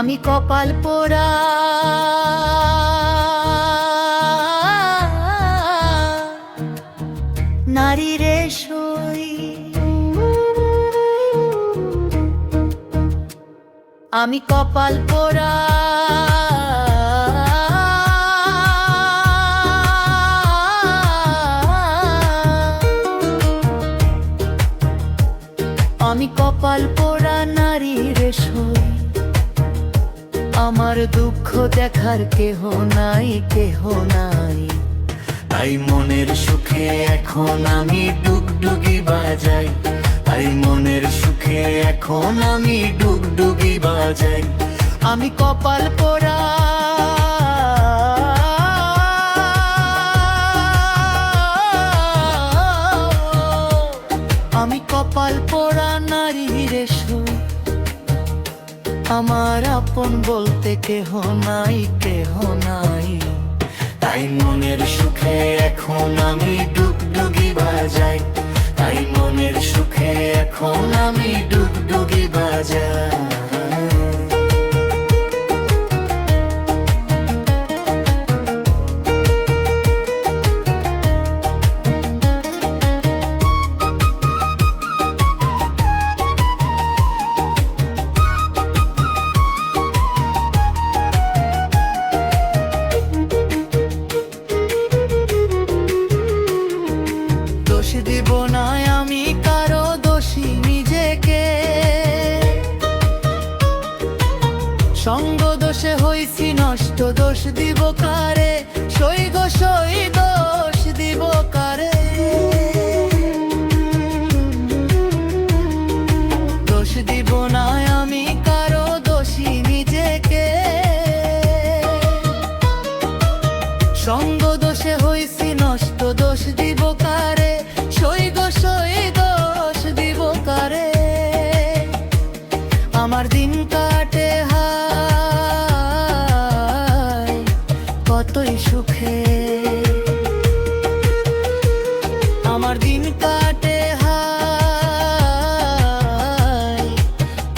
আমি কপাল পোড়া নারী রে সই, আমি কপাল পোড়া আমি কপাল পোড়া নারী রে সই। আমার দুঃখ দেখার কেহ নাই, কেহ নাই, তাই মনের সুখে এখন আমি ডুগডুগি বাজাই, তাই মনের সুখে এখন আমি ডুগডুগি বাজাই। আমি কপাল পোড়া আমি কপাল পোড়া নারী রে সই। আমার আপন বলতে কেহ নাই, কেহ নাই, তাই মনের সুখে এখন আমি ডুগডুগি বাজাই, তাই মনের সুখে এখন আমি ডুগডুগি বাজাই। দোষ দিব না আমি কারো, দোষী নিজেকে, সঙ্গ দোষে হইছি নষ্ট, দোষ দিব কারে, সই গো সই, দোষ দিব কারে। দোষ দিব না আমি কারো, দোষী নিজেকে, সঙ্গ দোষে হইছি নষ্ট, দোষ দিব কারে, সই গো সই, দোষ দিব কারে। আমার দিন কাটে হায় কতই সুখে, আমার দিন কাটে হায়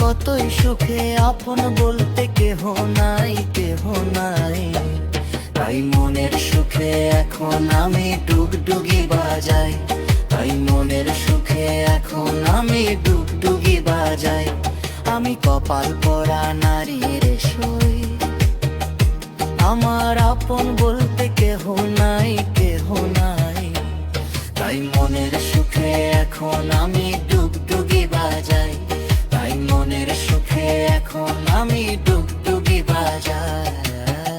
কতই সুখে, আপন বলতে কেহ নাই, কেহ নাই, তাই মনের সুখে এখন আমি ডুগডুগি বাজাই, তাই মনের সুখে এখন আমি ডুগডুগি বাজাই। আমি কপাল পোড়া নারী রে সই। আমার আপন বলতে কেহ নাই, কেহ নাই, তাই মনের সুখে এখন আমি ডুগডুগি বাজাই, তাই মনের সুখে এখন আমি ডুগডুগি বাজাই।